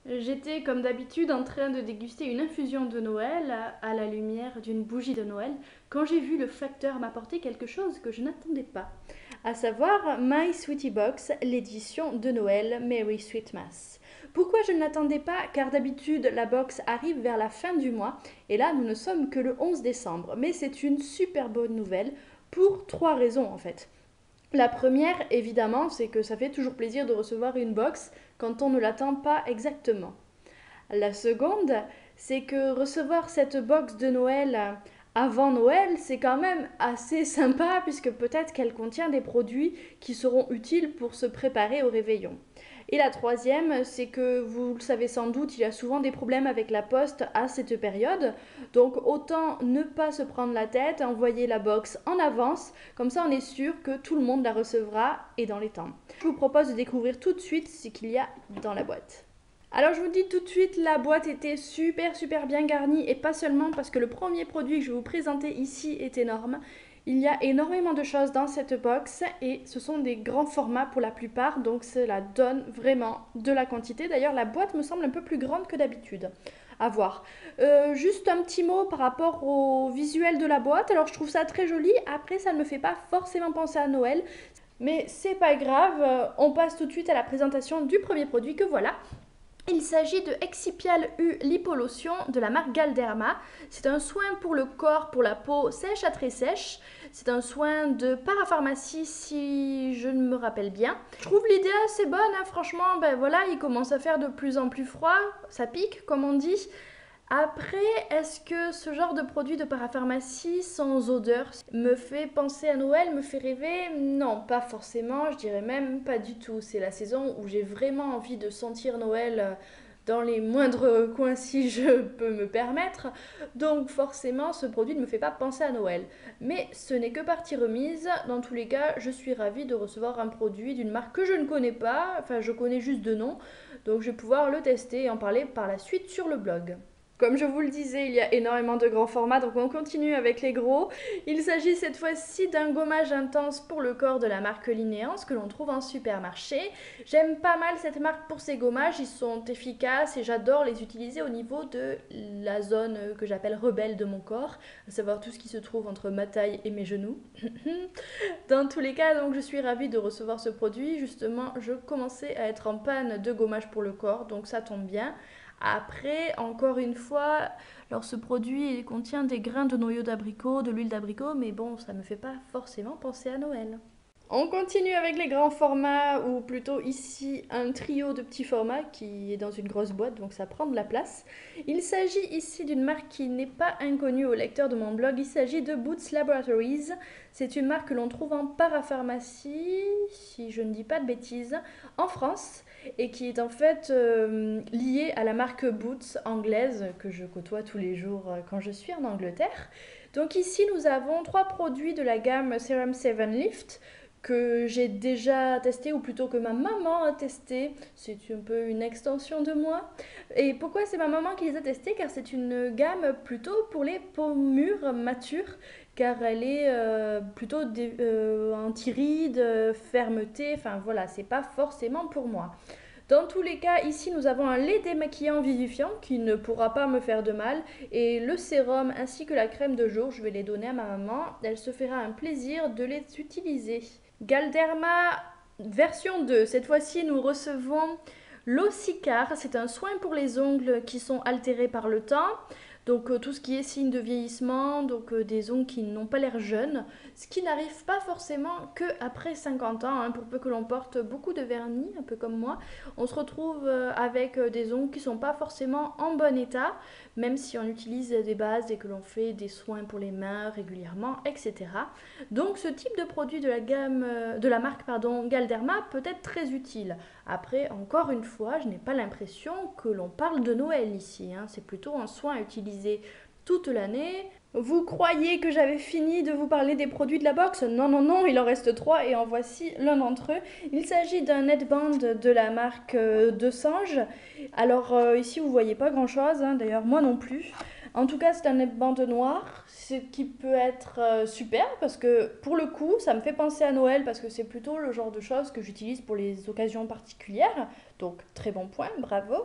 J'étais comme d'habitude en train de déguster une infusion de Noël à la lumière d'une bougie de Noël quand j'ai vu le facteur m'apporter quelque chose que je n'attendais pas, à savoir My Sweetie Box, l'édition de Noël Merry Sweet Mass. Pourquoi je ne l'attendais pas? Car d'habitude la box arrive vers la fin du mois et là nous ne sommes que le 11 décembre, mais c'est une super bonne nouvelle pour trois raisons en fait. La première, évidemment, c'est que ça fait toujours plaisir de recevoir une box quand on ne l'attend pas exactement. La seconde, c'est que recevoir cette box de Noël avant Noël, c'est quand même assez sympa puisque peut-être qu'elle contient des produits qui seront utiles pour se préparer au réveillon. Et la troisième, c'est que vous le savez sans doute, il y a souvent des problèmes avec la poste à cette période. Donc autant ne pas se prendre la tête, envoyer la box en avance, comme ça on est sûr que tout le monde la recevra et dans les temps. Je vous propose de découvrir tout de suite ce qu'il y a dans la boîte. Alors je vous dis tout de suite, la boîte était super bien garnie et pas seulement parce que le premier produit que je vais vous présenter ici est énorme. Il y a énormément de choses dans cette box et ce sont des grands formats pour la plupart, donc cela donne vraiment de la quantité. D'ailleurs la boîte me semble un peu plus grande que d'habitude. À voir. Juste un petit mot par rapport au visuel de la boîte. Alors je trouve ça très joli, après ça ne me fait pas forcément penser à Noël. Mais c'est pas grave, on passe tout de suite à la présentation du premier produit que voilà. Il s'agit de Excipial U Lipolotion de la marque Galderma. C'est un soin pour le corps, pour la peau sèche à très sèche. C'est un soin de parapharmacie si je ne me rappelle bien. Je trouve l'idée assez bonne, hein. Franchement, ben voilà, il commence à faire de plus en plus froid, ça pique comme on dit. Après, est-ce que ce genre de produit de parapharmacie sans odeur me fait penser à Noël, me fait rêver? Non, pas forcément, je dirais même pas du tout. C'est la saison où j'ai vraiment envie de sentir Noël dans les moindres coins si je peux me permettre. Donc forcément, ce produit ne me fait pas penser à Noël. Mais ce n'est que partie remise. Dans tous les cas, je suis ravie de recevoir un produit d'une marque que je ne connais pas. Enfin, je connais juste de nom. Donc je vais pouvoir le tester et en parler par la suite sur le blog. Comme je vous le disais, il y a énormément de grands formats, donc on continue avec les gros. Il s'agit cette fois-ci d'un gommage intense pour le corps de la marque Linéance que l'on trouve en supermarché. J'aime pas mal cette marque pour ses gommages, ils sont efficaces et j'adore les utiliser au niveau de la zone que j'appelle rebelle de mon corps, à savoir tout ce qui se trouve entre ma taille et mes genoux. Dans tous les cas, donc je suis ravie de recevoir ce produit. Justement, je commençais à être en panne de gommage pour le corps, donc ça tombe bien. Après, encore une fois, alors ce produit contient des grains de noyaux d'abricot, de l'huile d'abricot, mais bon, ça ne me fait pas forcément penser à Noël. On continue avec les grands formats, ou plutôt ici un trio de petits formats qui est dans une grosse boîte, donc ça prend de la place. Il s'agit ici d'une marque qui n'est pas inconnue aux lecteurs de mon blog, il s'agit de Boots Laboratories. C'est une marque que l'on trouve en parapharmacie, si je ne dis pas de bêtises, en France, et qui est en fait liée à la marque Boots anglaise que je côtoie tous les jours quand je suis en Angleterre. Donc ici nous avons trois produits de la gamme Serum 7 Lift que j'ai déjà testé, ou plutôt que ma maman a testé. C'est un peu une extension de moi. Et pourquoi c'est ma maman qui les a testés? Car c'est une gamme plutôt pour les peaux mûres, matures, car elle est plutôt anti-rides, fermeté, enfin voilà, c'est pas forcément pour moi. Dans tous les cas, ici nous avons un lait démaquillant vivifiant qui ne pourra pas me faire de mal, et le sérum ainsi que la crème de jour, je vais les donner à ma maman, elle se fera un plaisir de les utiliser. Galderma version 2, cette fois-ci nous recevons l'Ossicar, c'est un soin pour les ongles qui sont altérés par le temps. Donc tout ce qui est signe de vieillissement, donc des ongles qui n'ont pas l'air jeunes, ce qui n'arrive pas forcément que après 50 ans, hein, pour peu que l'on porte beaucoup de vernis, un peu comme moi, on se retrouve avec des ongles qui ne sont pas forcément en bon état, même si on utilise des bases et que l'on fait des soins pour les mains régulièrement, etc. Donc ce type de produit de la gamme, de la marque Galderma peut être très utile. Après, encore une fois, je n'ai pas l'impression que l'on parle de Noël ici, hein. C'est plutôt un soin à utiliser toute l'année. Vous croyez que j'avais fini de vous parler des produits de la box? Non, non, non, il en reste trois et en voici l'un d'entre eux. Il s'agit d'un headband de la marque De Sange. Alors ici, vous voyez pas grand-chose, hein, d'ailleurs moi non plus. En tout cas, c'est un headband noir, ce qui peut être super parce que pour le coup, ça me fait penser à Noël parce que c'est plutôt le genre de choses que j'utilise pour les occasions particulières. Donc très bon point, bravo.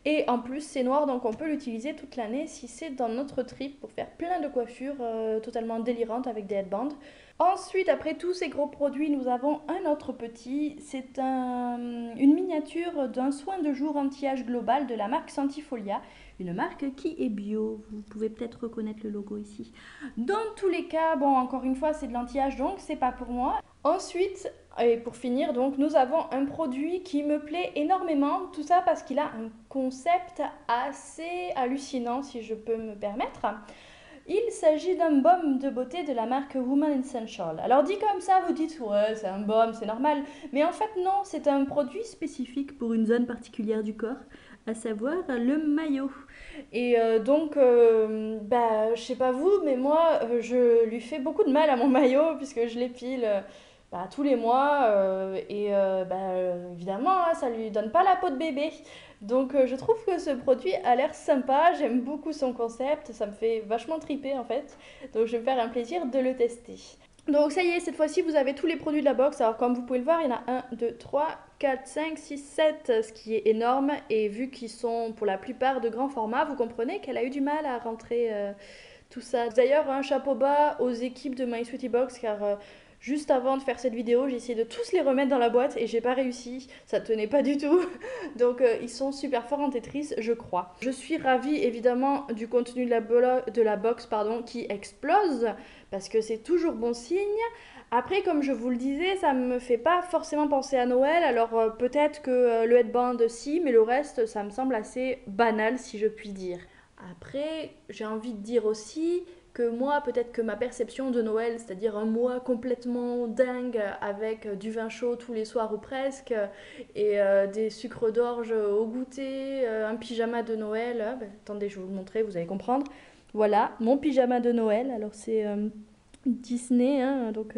Et en plus, c'est noir, donc on peut l'utiliser toute l'année si c'est dans notre trip pour faire plein de coiffures totalement délirantes avec des headbands. Ensuite, après tous ces gros produits, nous avons un autre petit. C'est une miniature d'un soin de jour anti-âge global de la marque Santifolia. Une marque qui est bio. Vous pouvez peut-être reconnaître le logo ici. Dans tous les cas, bon, encore une fois, c'est de l'anti-âge, donc c'est pas pour moi. Ensuite, et pour finir, donc, nous avons un produit qui me plaît énormément. Tout ça parce qu'il a un concept assez hallucinant, si je peux me permettre. Il s'agit d'un baume de beauté de la marque Woman Essential. Alors dit comme ça, vous dites ouais, c'est un baume, c'est normal. Mais en fait non, c'est un produit spécifique pour une zone particulière du corps, à savoir le maillot. Et je sais pas vous, mais moi, je lui fais beaucoup de mal à mon maillot puisque je l'épile tous les mois évidemment, hein, ça lui donne pas la peau de bébé. Donc je trouve que ce produit a l'air sympa, j'aime beaucoup son concept, ça me fait vachement triper en fait. Donc je vais me faire un plaisir de le tester. Donc ça y est, cette fois-ci vous avez tous les produits de la box. Alors comme vous pouvez le voir, il y en a 1, 2, 3, 4, 5, 6, 7, ce qui est énorme. Et vu qu'ils sont pour la plupart de grand format, vous comprenez qu'elle a eu du mal à rentrer tout ça. D'ailleurs, un chapeau bas aux équipes de My Sweetie Box car juste avant de faire cette vidéo, j'ai essayé de tous les remettre dans la boîte et j'ai pas réussi. Ça tenait pas du tout. Donc ils sont super forts en Tetris, je crois. Je suis ravie évidemment du contenu de la box qui explose parce que c'est toujours bon signe. Après, comme je vous le disais, ça me fait pas forcément penser à Noël. Alors peut-être que le headband si, mais le reste, ça me semble assez banal si je puis dire. Après, j'ai envie de dire aussi que moi, peut-être que ma perception de Noël, c'est-à-dire un mois complètement dingue avec du vin chaud tous les soirs ou presque, et des sucres d'orge au goûter, un pyjama de Noël. Attendez, je vais vous le montrer, vous allez comprendre. Voilà, mon pyjama de Noël. Alors c'est Disney, hein, donc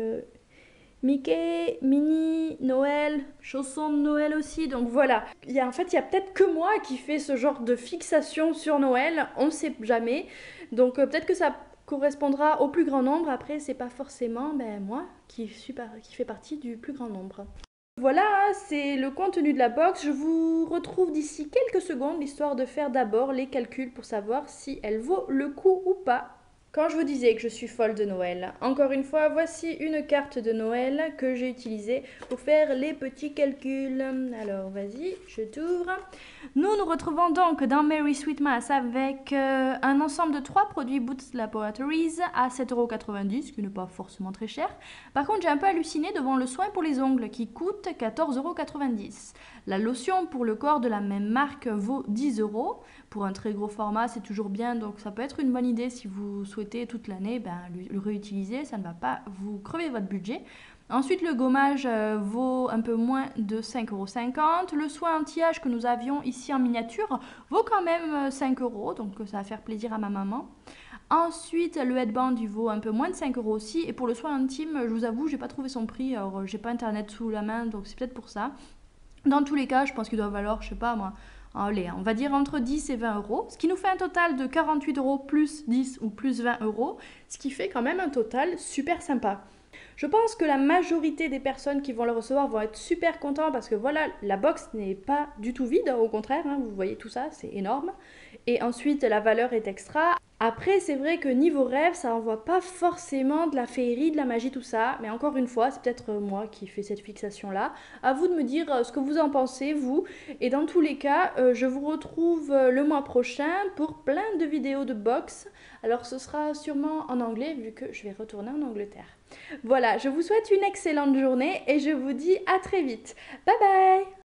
Mickey, Minnie, Noël, chaussons de Noël aussi, donc voilà. En fait, il y a peut-être que moi qui fais ce genre de fixation sur Noël, on ne sait jamais. Donc peut-être que ça correspondra au plus grand nombre, après c'est pas forcément moi qui fais partie du plus grand nombre. Voilà, c'est le contenu de la box. Je vous retrouve d'ici quelques secondes, histoire de faire d'abord les calculs pour savoir si elle vaut le coup ou pas. Quand je vous disais que je suis folle de Noël, encore une fois, voici une carte de Noël que j'ai utilisée pour faire les petits calculs. Alors, vas-y, je t'ouvre. Nous nous retrouvons donc dans Merry Sweetmas avec un ensemble de 3 produits Boots Laboratories à 7,90 €, ce qui n'est pas forcément très cher. Par contre, j'ai un peu halluciné devant le soin pour les ongles qui coûte 14,90 €. La lotion pour le corps de la même marque vaut 10 €. Pour un très gros format, c'est toujours bien, donc ça peut être une bonne idée si vous souhaitez toute l'année le réutiliser, ça ne va pas vous crever votre budget. Ensuite, le gommage vaut un peu moins de 5,50 €. Le soin anti-âge que nous avions ici en miniature vaut quand même 5 €, donc ça va faire plaisir à ma maman. Ensuite, le headband il vaut un peu moins de 5 € aussi. Et pour le soin intime, je vous avoue, j'ai pas trouvé son prix. Alors, j'ai pas internet sous la main, donc c'est peut-être pour ça. Dans tous les cas, je pense qu'il doit valoir, je sais pas moi, allez, on va dire entre 10 et 20 €, ce qui nous fait un total de 48 € plus 10 ou plus 20 €, ce qui fait quand même un total super sympa. Je pense que la majorité des personnes qui vont le recevoir vont être super contents parce que voilà, la box n'est pas du tout vide, au contraire, hein, vous voyez tout ça, c'est énorme. Et ensuite, la valeur est extra. Après, c'est vrai que niveau rêve, ça envoie pas forcément de la féerie, de la magie, tout ça. Mais encore une fois, c'est peut-être moi qui fais cette fixation-là. À vous de me dire ce que vous en pensez, vous. Et dans tous les cas, je vous retrouve le mois prochain pour plein de vidéos de box. Alors ce sera sûrement en anglais vu que je vais retourner en Angleterre. Voilà, je vous souhaite une excellente journée et je vous dis à très vite. Bye bye!